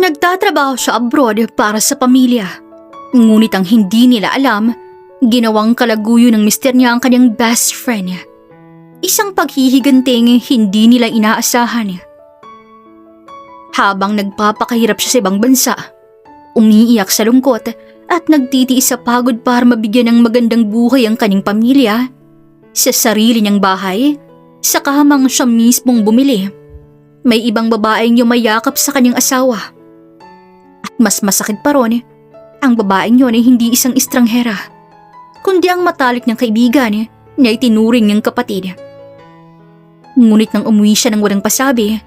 Nagtatrabaho siya abroad para sa pamilya. Ngunit ang hindi nila alam, ginawang kalaguyo ng mister niya ang kanyang best friend. Isang paghihiganting hindi nila inaasahan. Habang nagpapakahirap siya sa ibang bansa, umiiyak sa lungkot at nagtitiis sa pagod para mabigyan ng magandang buhay ang kanyang pamilya, sa sarili niyang bahay, sa kahamang siya mismong bumili, may ibang babaeng yumayakap sa kanyang asawa. At mas masakit pa ron, ang babaeng yun ay hindi isang estranghera, kundi ang matalik niyang kaibigan na itinuring niyang kapatid. Ngunit nang umuwi siya ng walang pasabi,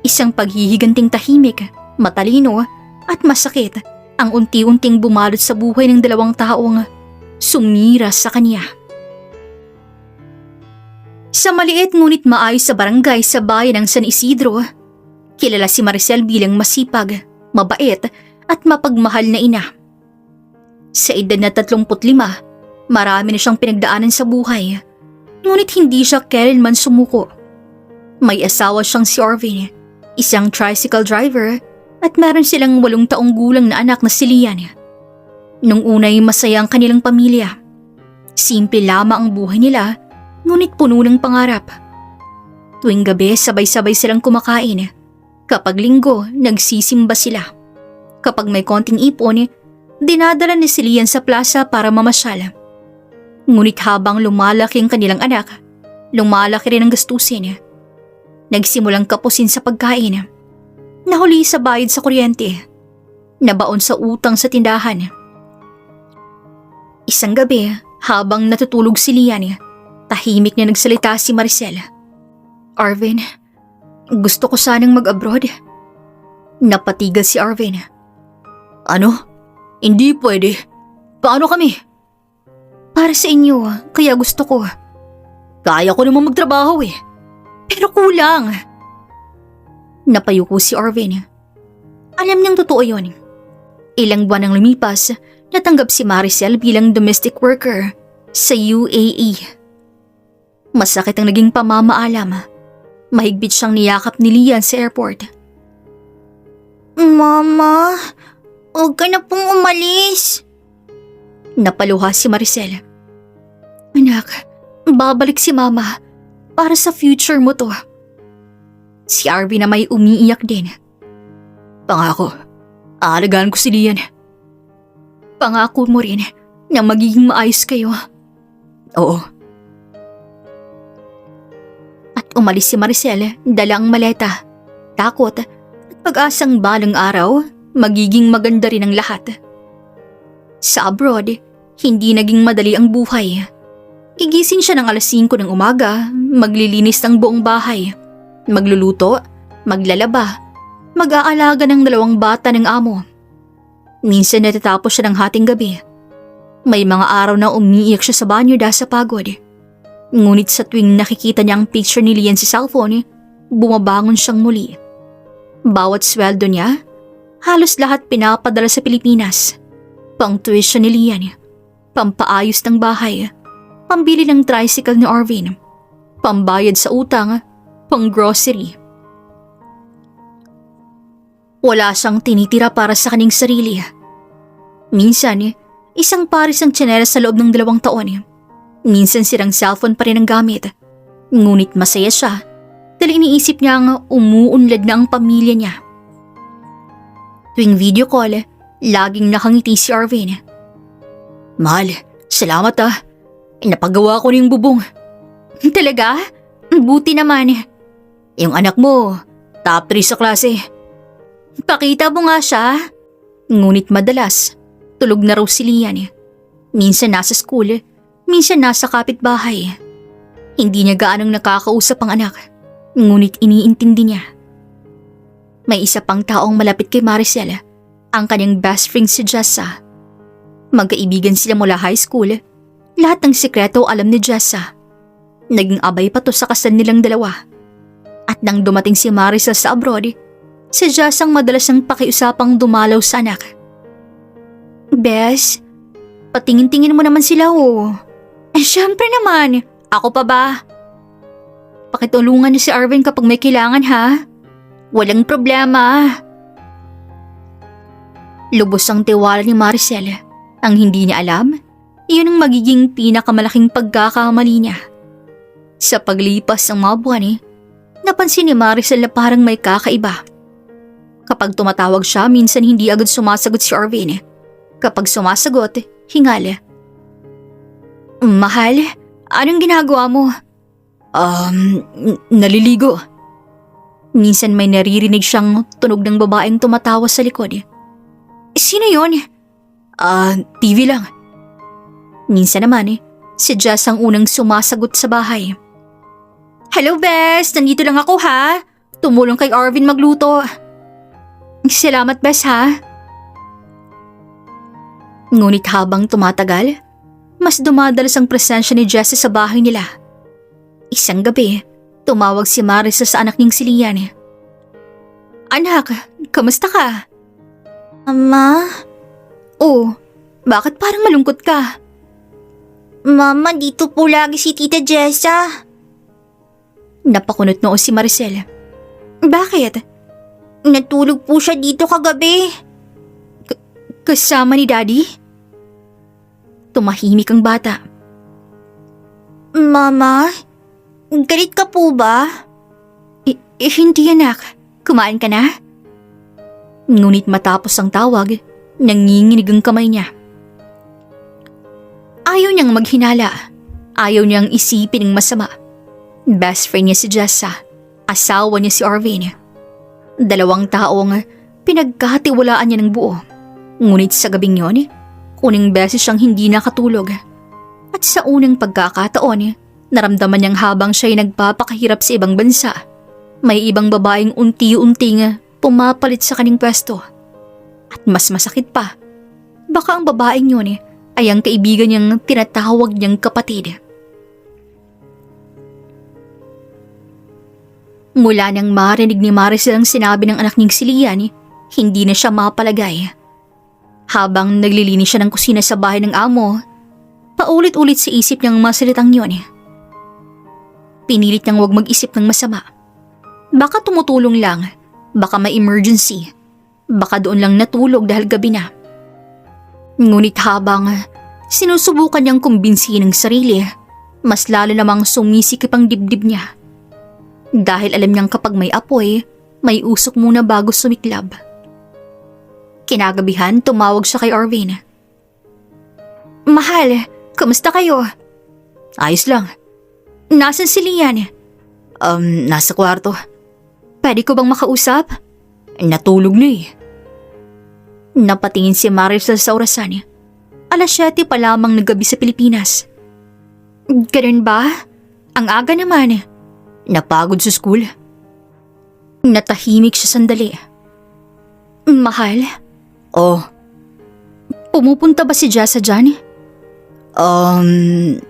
isang paghihiganting tahimik, matalino at masakit ang unti-unting bumalot sa buhay ng dalawang taong sumira sa kanya. Sa maliit ngunit maayos sa barangay sa bayan ng San Isidro, kilala si Maricel bilang masipag, mabait at mapagmahal na ina. Sa edad na 35, marami na siyang pinagdaanan sa buhay, ngunit hindi siya kailanman sumuko. May asawa siyang si Arvin, isang tricycle driver, at meron silang 8 taong gulang na anak na si Lian. Nung unay masaya ang kanilang pamilya. Simple lamang ang buhay nila, ngunit puno ng pangarap. Tuwing gabi sabay-sabay silang kumakain. Kapag linggo, nagsisimba sila. Kapag may konting ipon, dinadala ni si Lian sa plaza para mamasyal. Ngunit habang lumalaki ang kanilang anak, lumalaki rin ang gastusin. Nagsimulang kapusin sa pagkain. Nahuli sa bayad sa kuryente. Nabaon sa utang sa tindahan. Isang gabi, habang natutulog si Lian, tahimik na nagsalita si Maricel. Arvin, gusto ko sanang mag-abroad. Napatigal si Arvin. Ano? Hindi pwede. Paano kami? Para sa inyo, kaya gusto ko. Kaya ko naman magtrabaho eh. Pero kulang. Napayuko si Arvin. Alam niyang totoo yun. Ilang buwan nang lumipas, natanggap si Maricel bilang domestic worker sa UAE. Masakit ang naging pamamaalam. Mahigpit siyang niyakap ni Lian sa airport. Mama, huwag ka na pong umalis. Napaluha si Maricel. Anak, babalik si Mama. Para sa future mo to. Si Arvin na may umiiyak din. Pangako, aalagaan ko si Lian. Pangako mo rin na magiging maayos kayo. Oo. At umalis si Maricel, dala ang maleta, takot at pag-asang balang araw, magiging maganda rin ang lahat. Sa abroad, hindi naging madali ang buhay. Gigising siya ng alas 5 ng umaga, maglilinis ng buong bahay, magluluto, maglalaba, mag-aalaga ng 2 bata ng amo. Minsan natatapos siya ng hating gabi. May mga araw na umiiyak siya sa banyo dahil sa pagod. Ngunit sa tuwing nakikita niya ang picture ni Lian sa cellphone, bumabangon siyang muli. Bawat sweldo niya, halos lahat pinapadala sa Pilipinas. Pang-tuition ni Lian, pampaayos ng bahay, pambili ng tricycle ni Arvin, pambayad sa utang, pang-grocery. Wala siyang tinitira para sa kanyang sarili. Minsan, isang pares ang tsinelas sa loob ng 2 taon. Minsan sirang cellphone pa rin ang gamit. Ngunit masaya siya dahil iniisip niya ang umuunlad na ang pamilya niya. Tuwing video call, laging nakangiti si Arvin. Mahal, salamat ah. Napagawa ko na yung bubong. Talaga? Buti naman. Yung anak mo, top 3 sa klase. Pakita mo nga siya. Ngunit madalas, tulog na raw si Lian. Minsan nasa school, minsan nasa kapitbahay. Hindi niya gaanong nakakausap ang anak, ngunit iniintindi niya. May isa pang taong malapit kay Maricel, ang kanyang best friend si Jessa. Magkaibigan sila mula high school. Lahat ng sikreto alam ni Jessa. Naging abay pa to sa kasal nilang dalawa. At nang dumating si Maricel sa abroad, si Jessa ang madalas ng pakiusapang dumalaw sa anak. Bes, patingin-tingin mo naman sila oh. Syempre naman, ako pa ba? Pakitulungan niyo si Arvin kapag may kailangan ha. Walang problema. Lubos ang tiwala ni Maricel. Ang hindi niya alam, iyon ang magiging pinakamalaking pagkakamali niya. Sa paglipas ng mga buwan napansin ni Maricel na parang may kakaiba. Kapag tumatawag siya, minsan hindi agad sumasagot si Arvin. Kapag sumasagot, hingal. Mahal, anong ginagawa mo? Naliligo. Minsan may naririnig siyang tunog ng babaeng tumatawa sa likod. Sino yon? TV lang. Minsan naman si Jess ang unang sumasagot sa bahay. Hello Bes, nandito lang ako ha. Tumulong kay Arvin magluto. Salamat Bes ha. Ngunit habang tumatagal, mas dumadalas ang presensya ni Jess sa bahay nila. Isang gabi, tumawag si Marisa sa anak niyang si Lian. Anak, kamusta ka? Ama? Oh, bakit parang malungkot ka? Mama, dito po lagi si Tita Jessa. Napakunot noo si Maricel. Bakit? Natulog po siya dito kagabi. Kasama ni Daddy? Tumahimik ang bata. Mama, galit ka po ba? Hindi anak. Kumain ka na? Ngunit matapos ang tawag, nanginginig ang kamay niya. Ayaw niyang maghinala. Ayaw niyang isipin ng masama. Best friend niya si Jessa. Asawa niya si Arvin. Dalawang taong pinagkatiwalaan niya ng buo. Ngunit sa gabing yon, kuning beses siyang hindi nakatulog. At sa unang pagkakataon, naramdaman niyang habang siya'y nagpapakahirap sa ibang bansa, may ibang babaeng unti-unting pumapalit sa kaning pwesto. At mas masakit pa, baka ang babaeng yun ay ang kaibigan niyang tinatawag niyang kapatid. Mula nang marinig ni Maricel ang sinabi ng anak niyang si Lian, hindi na siya mapalagay. Habang naglilinis siya ng kusina sa bahay ng amo, paulit-ulit sa isip niyang masalitang yun. Pinilit niyang huwag mag-isip ng masama. Baka tumutulong lang, baka may emergency, baka doon lang natulog dahil gabi na. Ngunit habang sinusubukan niyang kumbinsihin ang sarili, mas lalo namang sumisikip ang dibdib niya. Dahil alam niyang kapag may apoy, may usok muna bago sumiklab. Kinagabihan, tumawag siya kay Arvin. Mahal, kamusta kayo? Ayos lang. Nasaan si Lian? Nasa kwarto. Pwede ko bang makausap? Natulog na Napatingin si Maricel sa orasan. 7:00 pa lamang ng gabi sa Pilipinas. Ganun ba? Ang aga naman. Napagod sa school. Natahimik siya sandali. Mahal? Oh. Pumupunta ba si Jessa dyan?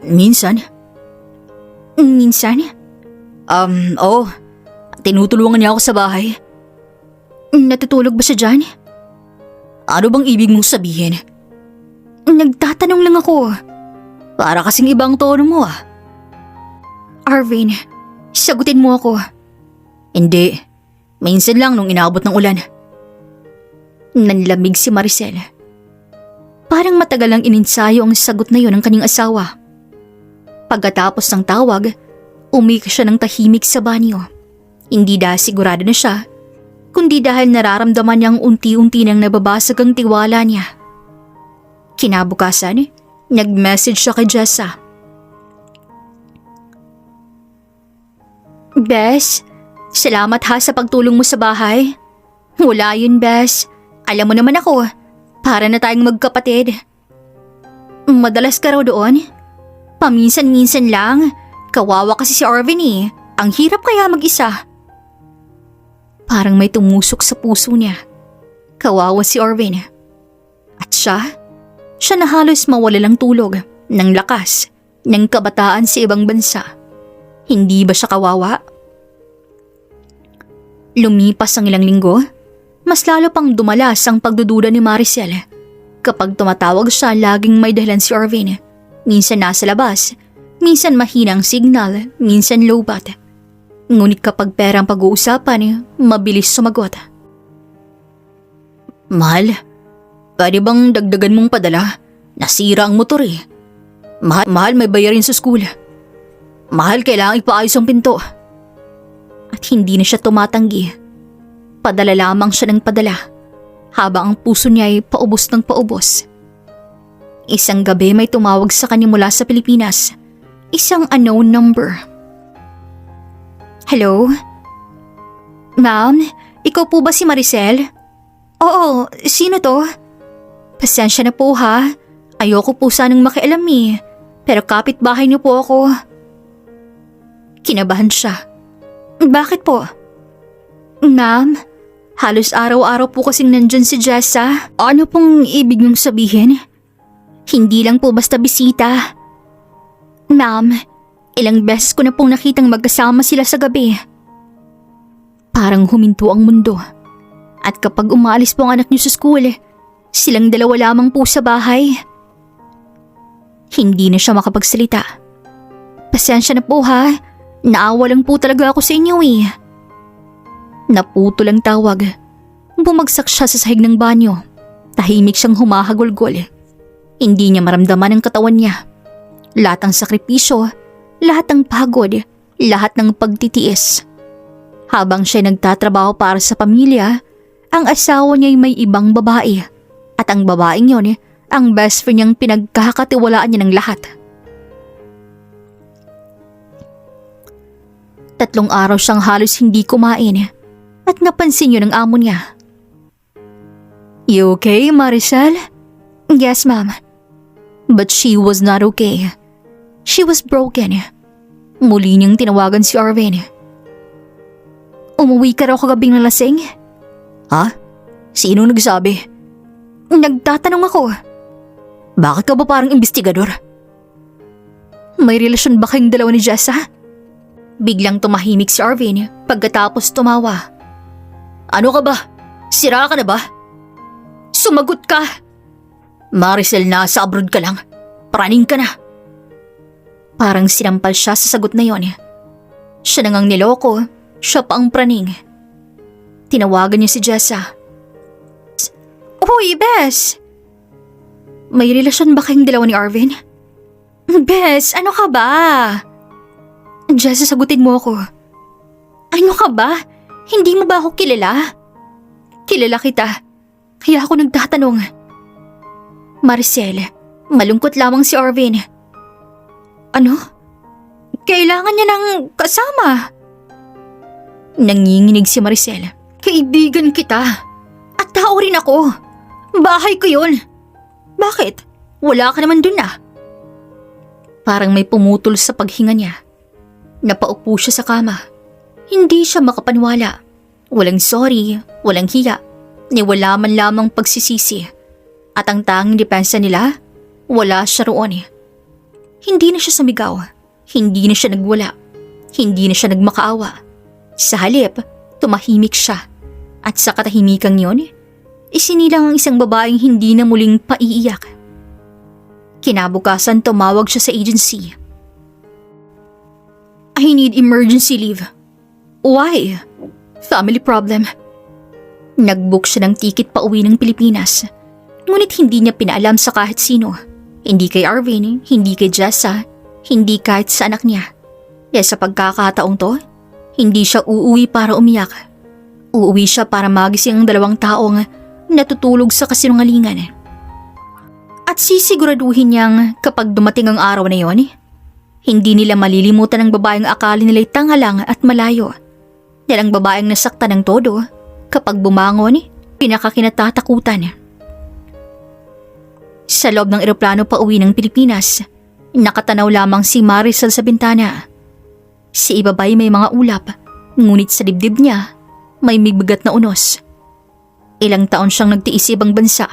Minsan. Minsan? Oo. Tinutulungan niya ako sa bahay. Natutulog ba siya dyan? Ano bang ibig mong sabihin? Nagtatanong lang ako. Para kasing ibang tono mo Arvin, sagutin mo ako. Hindi. Minsan lang nung inaabot ng ulan. Nanlamig si Maricel. Parang matagal lang ininsayo ang sagot na yon ng kanyang asawa. Pagkatapos ng tawag, umika siya ng tahimik sa banyo. Hindi dahil sigurado na siya, kundi dahil nararamdaman niyang unti-unti nang nababasag ang tiwala niya. Kinabukasan, nag-message siya kay Jessa. Bes, salamat ha sa pagtulong mo sa bahay. Wala yun, Bes. Alam mo naman ako, para na tayong magkapatid. Madalas ka raw doon? Paminsan-minsan lang. Kawawa kasi si Arvin Ang hirap kaya mag-isa. Parang may tumusok sa puso niya. Kawawa si Arvin. At siya na halos mawala ng tulog, ng lakas, ng kabataan sa ibang bansa. Hindi ba siya kawawa? Lumipas ang ilang linggo, mas lalo pang dumalas ang pagdududa ni Maricel. Kapag tumatawag siya, laging may dahilan si Arvin. Minsan nasa labas, minsan mahinang signal, minsan lowbat. Ngunit kapag perang pag-uusapan, mabilis sumagot. Mahal, Pwede bang dagdagan mong padala? Nasira ang motor eh. Mahal may bayarin sa school. Mahal kailangang ipaayos ang pinto. At hindi na siya tumatanggi. Padala lamang siya ng padala. Habang ang puso niya ay paubos ng paubos. Isang gabi may tumawag sa kanya mula sa Pilipinas. Isang unknown number. Hello? Ma'am, ikaw po ba si Maricel? Oo, sino to? Pasensya na po ha. Ayoko po sanang makialam eh. Pero kapitbahay niyo po ako. Kinabahan siya. Bakit po? Ma'am, halos araw-araw po kasing nandyan si Jessa. Ano pong ibig niyong sabihin? Hindi lang po basta bisita. Ma'am, ilang beses ko na pong nakitang magkasama sila sa gabi. Parang huminto ang mundo. At kapag umalis po ang anak niyo sa school, silang dalawa lamang po sa bahay. Hindi na siya makapagsalita. Pasensya na po ha. Naawa lang po talaga ako sa inyo eh. Naputo lang tawag. Bumagsak siya sa sahig ng banyo. Tahimik siyang humahagulgol. Hindi niya maramdaman ang katawan niya. Lahat ng sakripisyo, lahat ng pagod, lahat ng pagtitiis. Habang siya nagtatrabaho para sa pamilya, ang asawa niya ay may ibang babae. At ang babaeng yon, ang best friend niyang pinagkakatiwalaan niya ng lahat. 3 araw siyang halos hindi kumain at napansin yun ng amo niya. You okay, Maricel? Yes, ma'am. But she was not okay. She was broken. Muli niyang tinawagan si Arvin. Umuwi ka raw kagabing nalasing? Ha? Sino nagsabi? Nagtatanong ako. Bakit ka ba parang investigador? May relasyon ba kayong dalawa ni Jessa? Biglang tumahimik si Arvin pagkatapos tumawa. Ano ka ba? Sira ka na ba? Sumagot ka! Maricel, nasa abroad ka lang. Praning ka na. Parang sinampal siya sa sagot na yon. Siya nangang niloko, siya pa ang praning. Tinawagan niya si Jessa. Uy, Bes! May relasyon ba kayong dalawa ni Arvin? Bes, ano ka ba? Jessa, sagutin mo ako. Ano ka ba? Hindi mo ba ako kilala? Kilala kita. Kaya ako nagtatanong. Maricel, malungkot lamang si Arvin. Ano? Kailangan niya ng kasama. Nanginginig si Maricel. Kaibigan kita. At tao rin ako. Bahay ko yun. Bakit? Wala ka naman dun ah. Parang may pumutol sa paghinga niya. Napaupo siya sa kama. Hindi siya makapanwala. Walang sorry, walang hiya, ni wala man lamang pagsisisi. At ang tanging depensa nila, wala siya roon. Hindi na siya sumigaw. Hindi na siya nagwala. Hindi na siya nagmakaawa. Sa halip, tumahimik siya. At sa katahimikang yon, isinilang ang isang babaeng hindi na muling paiiyak. Kinabukasan tumawag siya sa agency. I need emergency leave. Why? Family problem. Nag-book siya ng ticket pa uwi ng Pilipinas. Ngunit hindi niya pinaalam sa kahit sino. Hindi kay Arvin, hindi kay Jessa, hindi kahit sa anak niya. Dahil sa pagkakataong to, hindi siya uuwi para umiyak. Uuwi siya para magising ang 2 taong natutulog sa kasinungalingan. At sisiguraduhin niyang kapag dumating ang araw na yon, hindi nila malilimutan ang babaeng akala nila'y tanga lang at malayo. Dahil ang babaeng nasaktan ng todo, kapag bumangon, pinakakinatatakutan. Sa loob ng eroplano pa uwi ng Pilipinas, nakatanaw lamang si Maricel sa bintana. Si ibabay may mga ulap, ngunit sa dibdib niya, may bigat na unos. Ilang taon siyang nagtiis sa ibang bansa.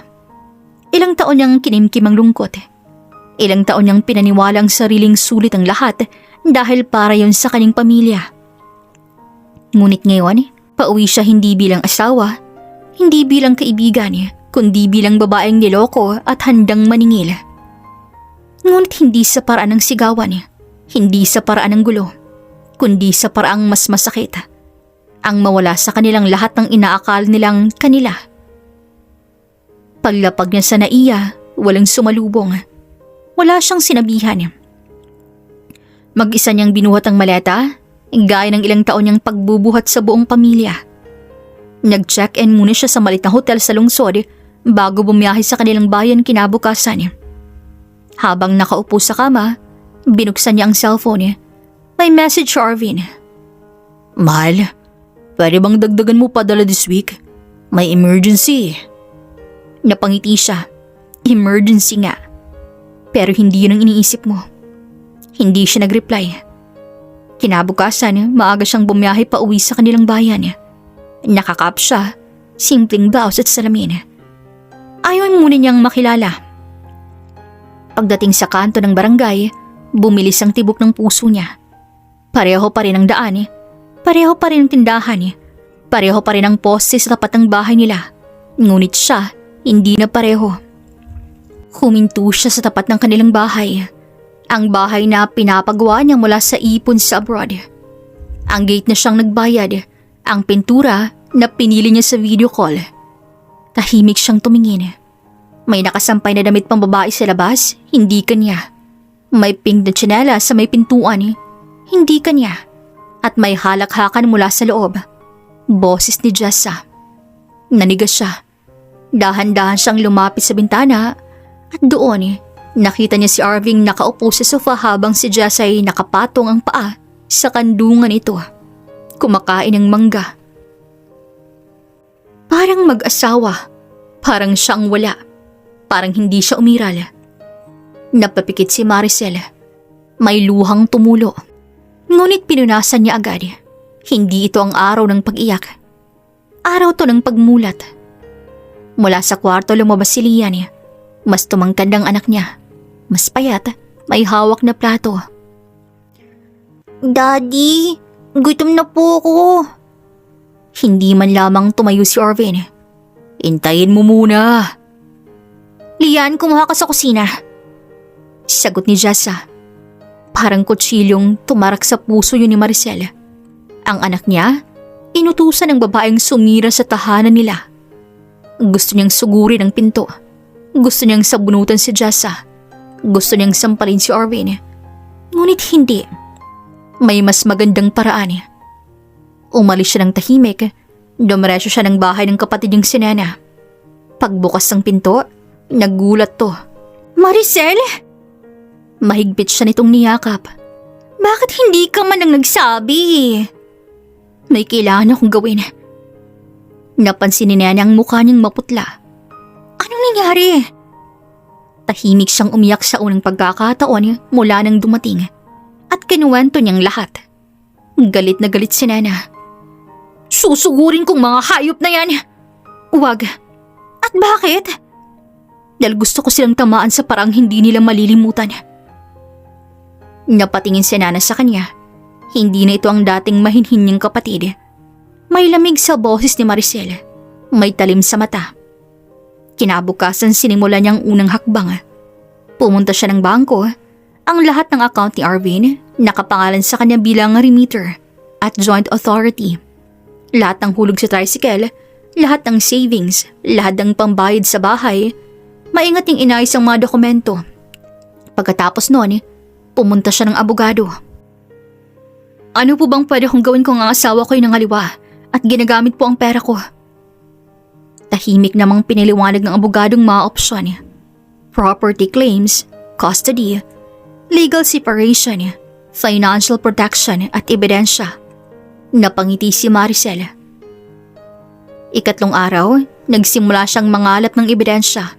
Ilang taon niyang kinimkim ang lungkot. Ilang taon niyang pinaniwala ang sariling sulit ang lahat dahil para yon sa kanyang pamilya. Ngunit ngayon, pauwi siya hindi bilang asawa, hindi bilang kaibigan, kundi bilang babaeng niloko at handang maningil. Ngunit hindi sa paraan ng sigawan, hindi sa paraan ng gulo, kundi sa paraang mas masakit. Ang mawala sa kanilang lahat ng inaakal nilang kanila. Paglapag niya sa naiya, walang sumalubong. Wala siyang sinabihan. Mag-isa niyang binuhat ang maleta, gaya ng ilang taon niyang pagbubuhat sa buong pamilya. Nag-check-in muna siya sa malit na hotel sa lungsod bago bumiyahe sa kanilang bayan kinabukasan. Habang nakaupo sa kama, binuksan niya ang cellphone. May message si Arvin. Mahal, pwede bang dagdagan mo padala this week? May emergency. Napangiti siya. Emergency nga. Pero hindi yun ang iniisip mo. Hindi siya nag-reply. Kinabukasan, maaga siyang bumiyahe pa uwi sa kanilang bayan. Nakakap siya, simpleng blouse at salamin. Ayaw muna niyang makilala. Pagdating sa kanto ng barangay, bumilis ang tibok ng puso niya. Pareho pa rin ang daan, pareho pa rin ang tindahan, pareho pa rin ang poste sa tapat ng bahay nila. Ngunit siya, hindi na pareho. Huminto siya sa tapat ng kanilang bahay. Ang bahay na pinapagawa niya mula sa ipon sa abroad. Ang gate na siyang nagbayad, ang pintura na pinili niya sa video call. Tahimik siyang tumingin. May nakasampay na damit pang babae sa labas, hindi kanya. May pink na tsinela sa may pintuan, hindi kanya. At may halakhakan mula sa loob. Boses ni Jessa. Nanigas siya. Dahan-dahan siyang lumapit sa bintana at doon nakita niya si Arvin nakaupo sa sofa habang si Jessa ay nakapatong ang paa sa kandungan ito. Kumakain ng mangga. Parang mag-asawa. Parang siyang wala. Parang hindi siya umiral. Napapikit si Maricel. May luhang tumulo. Ngunit pinunasan niya agad. Hindi ito ang araw ng pag-iyak. Araw to ng pagmulat. Mula sa kwarto lumabas si Lian. Mas tumangkad ang anak niya. Mas payat, may hawak na plato. Daddy, gutom na po ako. Hindi man lamang tumayo si Arvin. Hintayin mo muna. Lian, kumuha ka sa kusina. Sagot ni Jessa. Parang kutsilyong tumarak sa puso yun ni Maricel. Ang anak niya, inutusan ng babaeng sumira sa tahanan nila. Gusto niyang sugurin ang pinto. Gusto niyang sabunutan si Jessa. Gusto niyang sampalin si Arvin. Ngunit hindi. May mas magandang paraan. Umalis siya ng tahimik. Dumiretso siya ng bahay ng kapatid niyang si Nena. Pagbukas ng pinto, nagulat to. Maricel? Mahigpit siya nitong niyakap. Bakit hindi ka man ang nagsabi? May kailangan akong gawin. Napansin ni Nena ang mukha niyang maputla. Anong nangyari? Tahimik siyang umiyak sa unang pagkakataon mula nang dumating at kinuwento niyang lahat. Galit na galit si Nena. Susugurin kong mga hayop na yan. Huwag. At bakit? Dahil gusto ko silang tamaan sa parang hindi nila malilimutan. Napatingin si Nana sa kanya. Hindi na ito ang dating mahinhin niyang kapatid. May lamig sa boses ni Maricel. May talim sa mata. Kinabukasan sinimula niyang unang hakbang. Pumunta siya ng bangko. Ang lahat ng account ni Arvin nakapangalan sa kanya bilang remitter at joint authority. Lahat ng hulog sa tricycle, lahat ng savings, lahat ng pambayad sa bahay. Maingat niyang inayos ang mga dokumento. Pagkatapos noon, pumunta siya ng abogado. Ano po bang pwede kong gawin kung ang asawa ko'y nangaliwa at ginagamit po ang pera ko? Tahimik namang piniliwanag ng abogadong mga opsyon. Property claims, custody, legal separation, financial protection at ebidensya. Napangiti si Maricel. Ikatlong araw, nagsimula siyang mangalap ng ebidensya.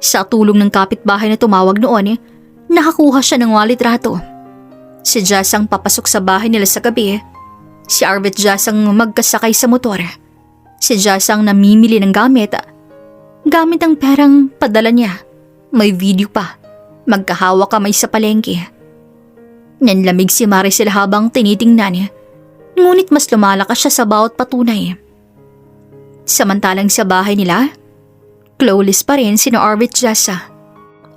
Sa tulong ng kapitbahay na tumawag noon, nakakuha siya ng walitrato. Si Jazz ang papasok sa bahay nila sa gabi. Si Arvin at Jazz ang magkasakay sa motor. Si Jazz ang namimili ng gamit. Gamit ang perang padala niya. May video pa. Magkahawak kamay sa palengke. Nanlamig si Maricel habang tinitingnan. Ngunit mas lumalakas siya sa bawat patunay. Samantalang sa bahay nila, clueless pa rin sina Arvin at Jazz.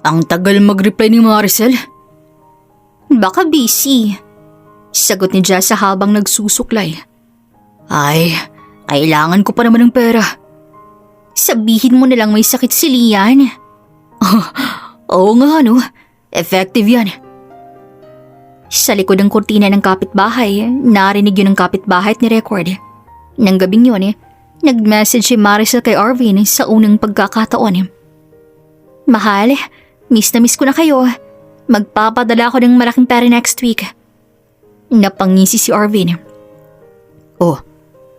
Ang tagal mag-reply ni Maricel. Baka busy. Sagot ni Jazz habang nagsusuklay. Ay, kailangan ko pa naman ng pera. Sabihin mo na lang may sakit si Lian. Oo nga no, effective yan. Sa likod ng kurtina ng kapitbahay, narinig yun ng kapitbahay at ni-record. Nang gabing yun, nag-message si Maricel kay Arvin sa unang pagkakataon. Mahal, miss na miss ko na kayo. Magpapadala ako ng malaking pera next week. Napangisi si Arvin. Oh,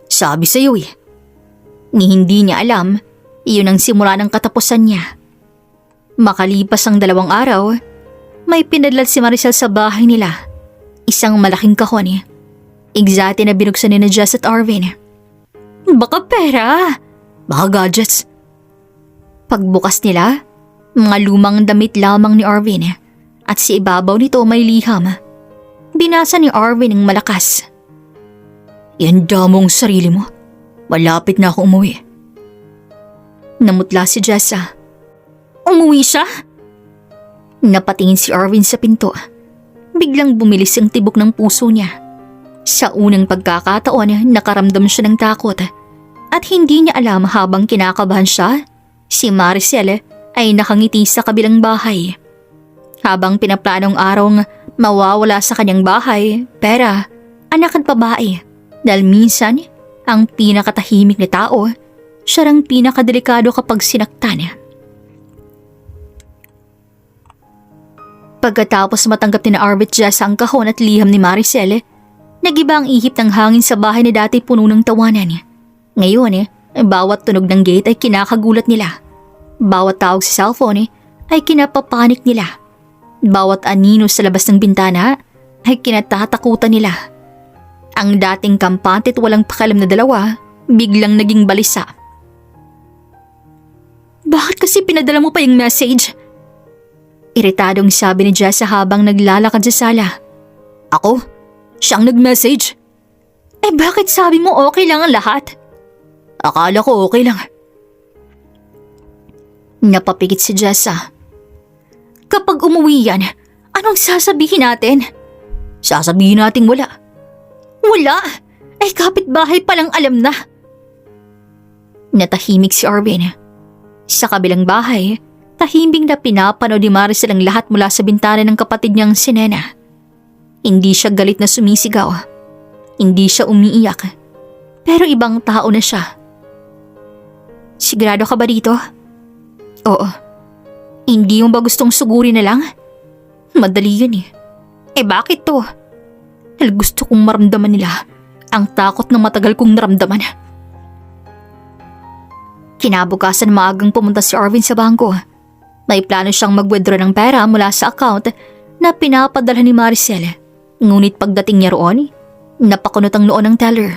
sabi sa'yo eh. Ni hindi niya alam, iyon ang simula ng katapusan niya. Makalipas ang 2 araw, may pinadala si Maricel sa bahay nila. Isang malaking kahon. Exacte na binuksan ni na Jess at Arvin. Baka pera. Baka gadgets. Pagbukas nila, mga lumang damit lamang ni Arvin at sa ibabaw nito may liham. Binasa ni Arvin ng malakas. Ihanda mo ang sarili mo. Malapit na ako umuwi. Namutla si Jessa. Umuwi siya? Napatingin si Arvin sa pinto. Biglang bumilis ang tibok ng puso niya. Sa unang pagkakataon, nakaramdam siya ng takot. At hindi niya alam habang kinakabahan siya, si Maricel ay nakangiti sa kabilang bahay. Habang pinaplanong arong mawawala sa kanyang bahay, pera, anak at babae. Dahil minsan, ang pinakatahimik na tao, siya ang pinakadelikado kapag sinaktan. Pagkatapos matanggap ni na Arvin Jess ang kahon at liham ni Maricel, nagiba ang ihip ng hangin sa bahay na dati puno ng tawanan. Ngayon, bawat tunog ng gate ay kinakagulat nila. Bawat tawag sa cellphone ay kinapapanik nila. Bawat anino sa labas ng bintana ay kinatatakutan nila. Ang dating kampante at walang pakalam na dalawa, biglang naging balisa. Bakit kasi pinadala mo pa yung message? Iritadong sabi ni Jessa habang naglalakad sa sala. Ako? Siyang nag-message? Bakit sabi mo okay lang ang lahat? Akala ko okay lang. Napapikit si Jessa. Kapag umuwi yan, anong sasabihin natin? Sasabihin natin wala. Wala? Kapitbahay palang alam na. Natahimik si Arvin. Sa kabilang bahay, tahimik na pinapanood ni Maricel ang lahat mula sa bintana ng kapatid niyang si Nena. Hindi siya galit na sumisigaw. Hindi siya umiiyak. Pero ibang tao na siya. Sigurado ka ba dito? Oo. Hindi mo ba gustong sugurin na lang? Madali yun eh. Bakit to? Dahil gusto kong maramdaman nila ang takot na matagal kong naramdaman. Kinabukasan maagang pumunta si Arvin sa bangko. May plano siyang mag-withdraw ng pera mula sa account na pinapadala ni Maricel. Ngunit pagdating niya roon, napakunot ang noo ng teller.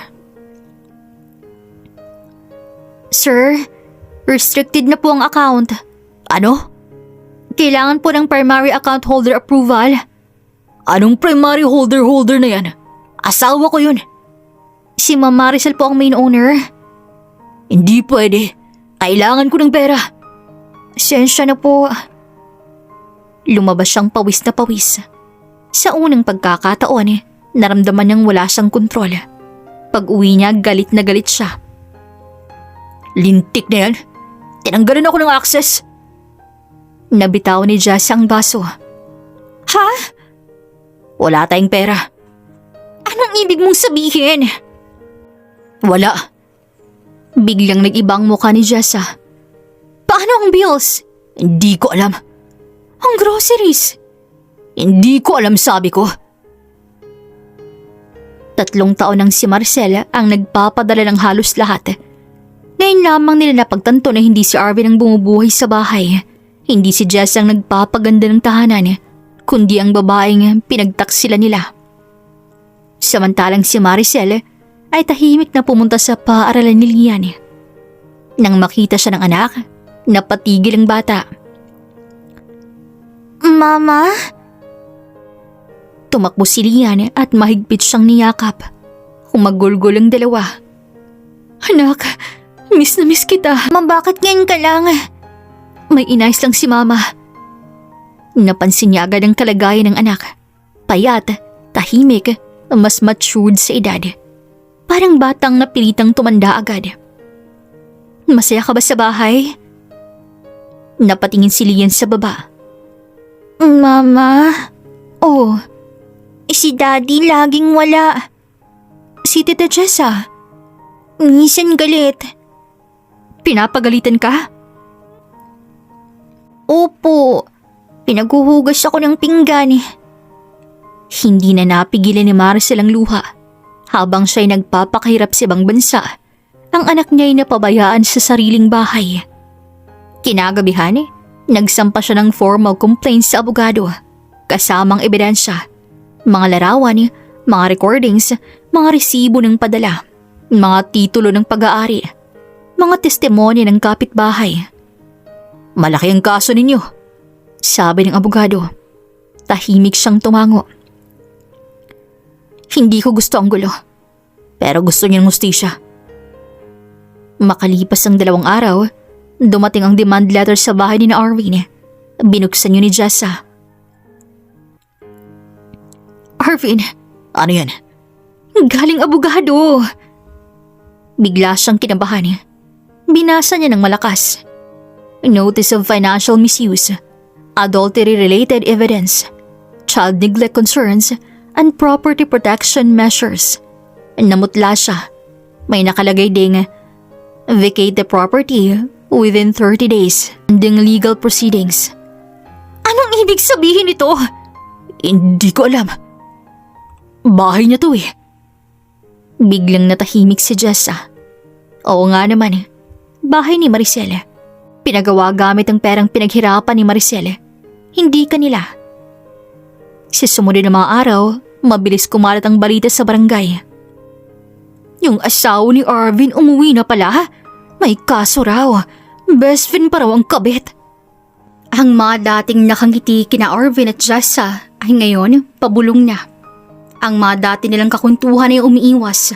Sir, restricted na po ang account. Ano? Kailangan po ng primary account holder approval. Anong primary holder na yan? Asawa ko yun. Si Ma'am Maricel po ang main owner. Hindi pwede. Kailangan ko ng pera. Sensya na po. Lumabas siyang pawis na pawis. Sa unang pagkakataon, naramdaman niyang wala siyang kontrol. Pag-uwi niya, galit na galit siya. Lintik na yan. Tinanggalan ako ng access. Nabitaw ni Jess ang baso. Ha? Wala tayong pera. Anong ibig mong sabihin? Wala. Biglang nag-ibang mukha ni Jessa. Paano ang bills? Hindi ko alam. Ang groceries? Hindi ko alam, sabi ko. 3 taon nang si Maricel ang nagpapadala ng halos lahat. Ngayon lamang nila napagtanto na hindi si Arvin ang bumubuhay sa bahay. Hindi si Jess ang nagpapaganda ng tahanan, kundi ang babaeng pinagtaksila nila. Samantalang si Maricel ay tahimik na pumunta sa paaralan ni Lian. Nang makita siya ng anak, napatigil ang bata. Mama? Tumakbo si Lian at mahigpit siyang niyakap. Humagulgol ang dalawa. Anak, miss na miss kita. Bakit ngayon ka lang? May inayos lang si Mama. Napansin niya agad ang kalagayan ng anak. Payat, tahimik, mas matured sa edad. Parang batang napilitang tumanda agad. Masaya ka ba sa bahay? Napatingin si Lian sa baba. Mama, Oh, si Daddy laging wala. si Tita Jessa. Minsan galit. Pinapagalitan ka? Opo, pinaghuhugas ako ng pinggan. Hindi na napigilan ni Maricel ang luha. Habang siya'y nagpapakahirap sa ibang bansa, ang anak niya'y napabayaan sa sariling bahay. Kinagabihan, nagsampa siya ng formal complaint sa abogado. Kasamang ebidensya, mga larawan, mga recordings, mga resibo ng padala, mga titulo ng pag-aari, mga testimonya ng kapitbahay. Malaki ang kaso ninyo, sabi ng abogado. Tahimik siyang tumango. Hindi ko gusto ang gulo, pero gusto niya ng hustisya. Makalipas ang 2 araw, dumating ang demand letter sa bahay ni Arvin. Binuksan yun ni Jessa. Arvin, ano yan? Galing abogado. Bigla siyang kinabahan. Binasa niya ng malakas. Notice of financial misuse, adultery-related evidence, child neglect concerns, and property protection measures. Namutla siya. May nakalagay ding, vacate the property within 30 days ending legal proceedings. Anong ibig sabihin nito? Hindi ko alam. Bahay niya to eh. Biglang natahimik si Jessa. Oo nga naman, bahay ni Maricel. Pinagawa gamit ang perang pinaghirapan ni Maricel. Hindi kanila. Sa sumunod na mga araw, mabilis kumalat ang balita sa barangay. Yung asawa ni Arvin umuwi na pala. May kaso raw. Best friend pa raw ang kabit. Ang mga dating nakangiti kina Arvin at Jessa ay ngayon pabulong na. Ang mga dati nilang kakuntuhan ay umiiwas.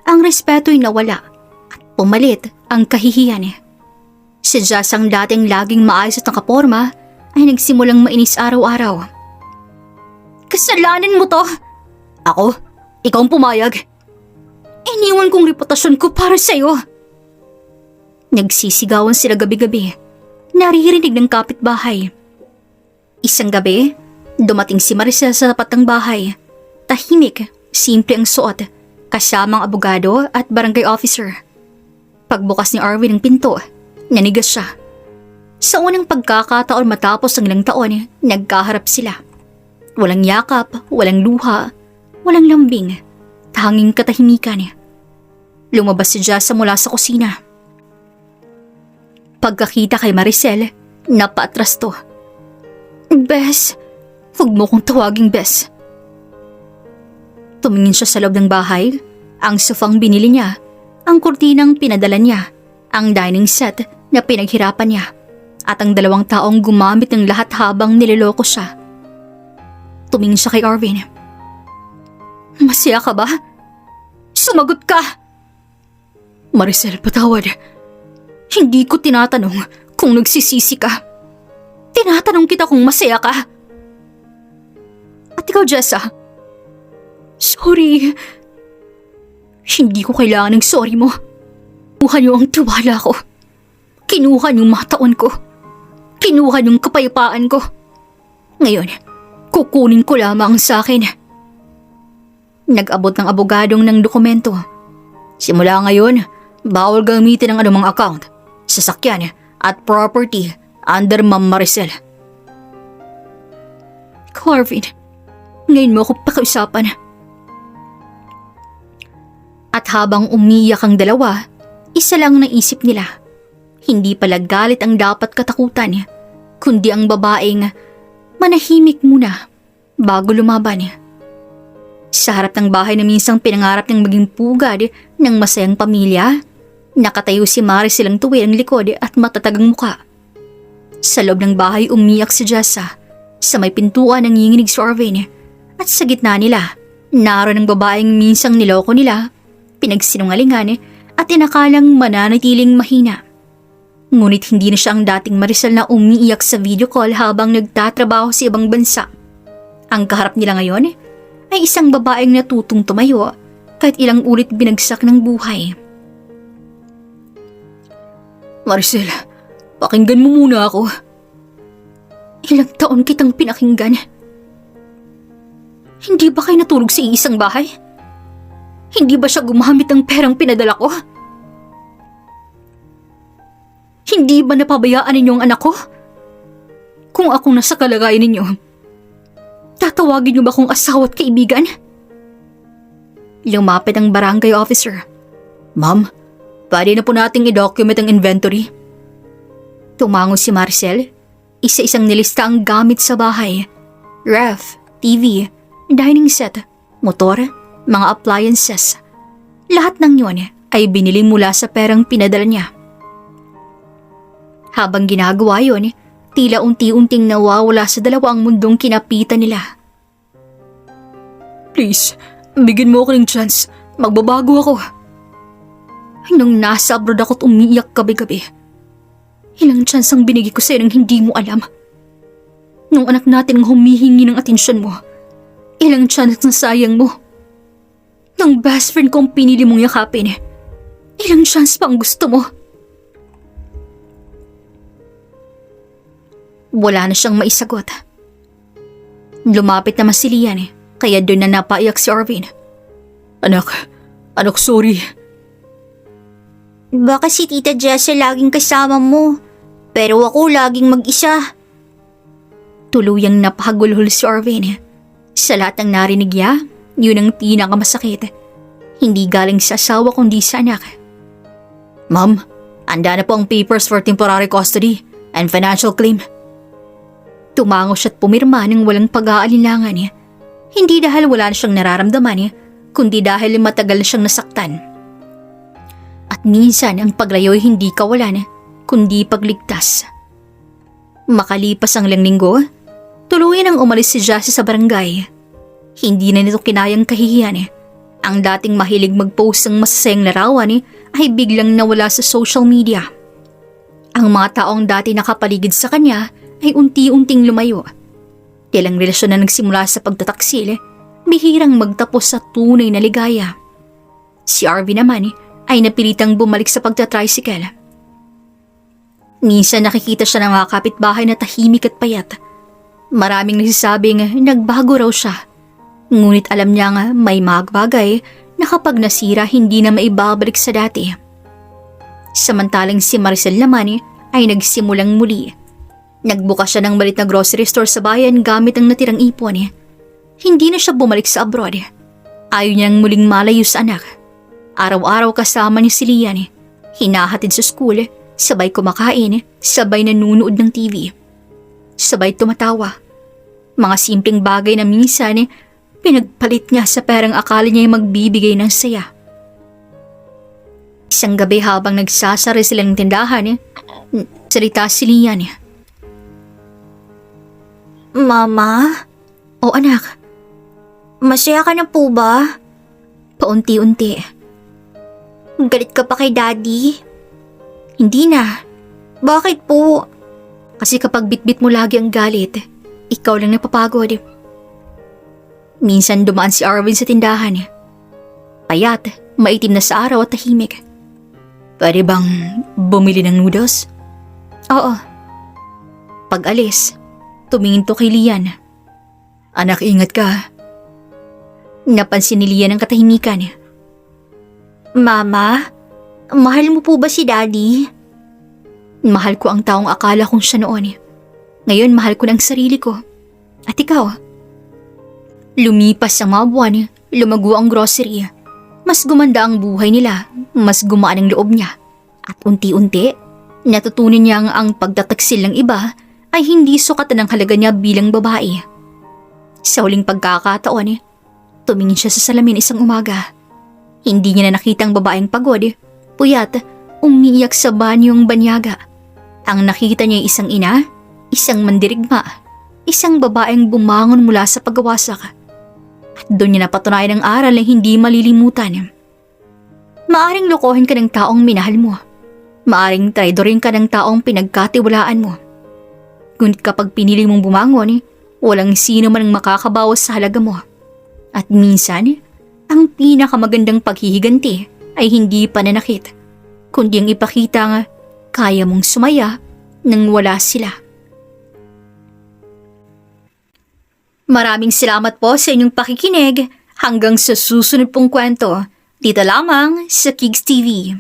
Ang respeto ay nawala. At pumalit ang kahihiyan. Si Jessa ang dating laging maayos at nakaporma ay nagsimulang mainis araw-araw. Kasalanan mo to! Ako? Ikaw ang pumayag? Iniwan kong reputasyon ko para sa'yo. Nagsisigawan sila gabi-gabi. Naririnig ng kapitbahay. Isang gabi, dumating si Maricel sa tapat ng bahay. Tahimik, simple ang suot, kasamang abogado at barangay officer. Pagbukas ni Arvin ng pinto, nanigas siya. Sa unang pagkakataon matapos ang ilang taon, nagkaharap sila. Walang yakap, walang luha, walang lambing, tanging katahimikan. Lumabas si Jessa mula sa kusina. Pagkakita kay Maricel, napaatras to. Bes, huwag mo kong tawaging Bes. Tumingin siya sa loob ng bahay, ang sofang binili niya, ang kurtinang pinadala niya, ang dining set na pinaghirapan niya, at ang 2 taong gumamit ng lahat habang niloloko siya. Tumingin siya kay Arvin. Masaya ka ba? Sumagot ka! Maricel, patawad. Hindi ko tinatanong kung nagsisisi ka. Tinatanong kita kung masaya ka. At ikaw, Jessa? Sorry. Hindi ko kailangan ng sorry mo. Kinuha niyo ang tiwala ko. Kinuha niyong mga taon ko. Kinuha niyong kapayapaan ko. Ngayon, kukunin ko lamang sa akin. Nag-abot ng abogadong ng dokumento. Simula ngayon, bawal gamitin ang anumang account, sasakyan at property under Ma'am Maricel. Arvin, ngayon mo ako pakiusapan. At habang umiyak ang dalawa, isa lang naisip nila. Hindi pala galit ang dapat katakutan, kundi ang babaeng manahimik muna bago lumaban. Sa harap ng bahay na minsang pinangarap ng maging pugad ng masayang pamilya, nakatayo si Maricel ang tuwi ang likod at matatag ang muka. Sa loob ng bahay umiyak si Jessa. Sa may pintuan nanginginig si Arvin. At sa gitna nila, naroon ang babaeng minsang niloko nila, pinagsinungalingan at inakalang mananatiling mahina. Ngunit hindi na siya ang dating Maricel na umiiyak sa video call habang nagtatrabaho sa ibang bansa. Ang kaharap nila ngayon ay isang babaeng natutong tumayo kahit ilang ulit binagsak ng buhay. Maricel, pakinggan mo muna ako. Ilang taon kitang pinakinggan. Hindi ba kayo natulog sa isang bahay? Hindi ba siya gumamit ng perang pinadala ko? Hindi ba napabayaan ninyo ang anak ko? Kung ako nasa kalagayan ninyo, tatawagin niyo ba akong asawa at kaibigan? Lumapit ang barangay officer. Ma'am, pwede na po nating i-document ang inventory. Tumango si Maricel. Isa-isang nilista ang gamit sa bahay. Ref, TV, dining set, motor, mga appliances. Lahat ng yun ay binili mula sa perang pinadala niya. Habang ginagawa yun, tila unti-unting nawawala sa dalawang mundong kinapitan nila. Please, bigyan mo ako ng chance. Magbabago ako. Nung nasa abroad ako't umiiyak gabi-gabi. Ilang chance ang binigay ko sa'yo nang hindi mo alam. Nung anak natin ang humihingi ng atensyon mo, ilang chance na sayang mo. Nung best friend ko ang pinili mong yakapin, ilang chance pa ang gusto mo. Wala na siyang maisagot. Lumapit naman si Lian, kaya doon na napaiyak si Arvin. Anak, sorry. Baka si Tita Jessa laging kasama mo, pero ako laging mag-isa. Tuluyang napahagulhol si Arvin. Sa lahat ng narinig niya, yun ang pinakamasakit. Hindi galing sa asawa kundi sa anak. Ma'am, handa na po ang papers for temporary custody and financial claim. Tumango siya at pumirma ng walang pag-aalinlangan. Hindi dahil wala na siyang nararamdaman, kundi dahil matagal na siyang nasaktan. At minsan ang paglayo ay hindi kawalan, kundi pagligtas. Makalipas ang ilang linggo, tuluyan ang umalis si Jassy sa barangay. Hindi na nito kinayang kahihiyan. Ang dating mahilig mag-post ng masasayang larawan ay biglang nawala sa social media. Ang mga taong dati nakapaligid sa kanya ay unti-unting lumayo. Ilang relasyon na nagsimula sa pagtataksil, bihirang magtapos sa tunay na ligaya. Si Arvin naman ay napilitang bumalik sa pagtatricycle. Minsan nakikita siya ng mga kapitbahay na tahimik at payat. Maraming nagsasabing nagbago raw siya. Ngunit alam niya nga may mga bagay na kapag nasira hindi na maibabalik sa dati. Samantalang si Maricel naman ay nagsimulang muli. Nagbukas siya ng malit na grocery store sa bayan gamit ang natirang ipon. Hindi na siya bumalik sa abroad. Ayaw niyang muling malayo sa anak. Araw-araw kasama niya si Lian. Hinahatid sa school, sabay kumakain, sabay nanunood ng TV. Sabay tumatawa. Mga simpleng bagay na minsan pinagpalit niya sa perang akala niya ay magbibigay ng saya. Isang gabi habang nagsasara silang tindahan, salita si Lian. Mama? O anak, Masaya ka na po ba? paunti-unti. Galit ka pa kay Daddy? Hindi na. Bakit po? Kasi kapag bitbit mo lagi ang galit, ikaw lang napapagod. Minsan dumaan si Arvin sa tindahan. Payat, maitim na sa araw at tahimik. Pwede bang bumili ng noodles? Oo. Pag alis, tumingin to kay Lian. Anak, ingat ka. Napansin ni Lian ang katahimikan. Mama, mahal mo po ba si Daddy? Mahal ko ang taong akala kong siya noon. Ngayon mahal ko ng sarili ko. At ikaw? Lumipas ang mga buwan, lumago ang grocery. Mas gumanda ang buhay nila, mas gumaan ang loob niya. At unti-unti, natutunan niyang ang pagtataksil ng iba ay hindi sukatan ng halaga niya bilang babae. Sa huling pagkakataon, tumingin siya sa salamin isang umaga. Hindi niya na nakita ang babaeng pagod, puyat, umiiyak sa banyong banyaga. Ang nakita niya ay isang ina, isang mandirigma, isang babaeng bumangon mula sa pagwasak. At doon niya napatunayan ang aral na hindi malilimutan. Maaring lokohin ka ng taong minahal mo. Maaring traidorin ka ng taong pinagkatiwalaan mo. Ngunit kapag pinili mong bumangon, walang sino man ang makakabawas sa halaga mo. At minsan, ang pinakamagandang paghihiganti ay hindi pananakit, kundi ang ipakita nga kaya mong sumaya nang wala sila. Maraming salamat po sa inyong pakikinig. Hanggang sa susunod pong kwento, dito lamang sa Kigs TV.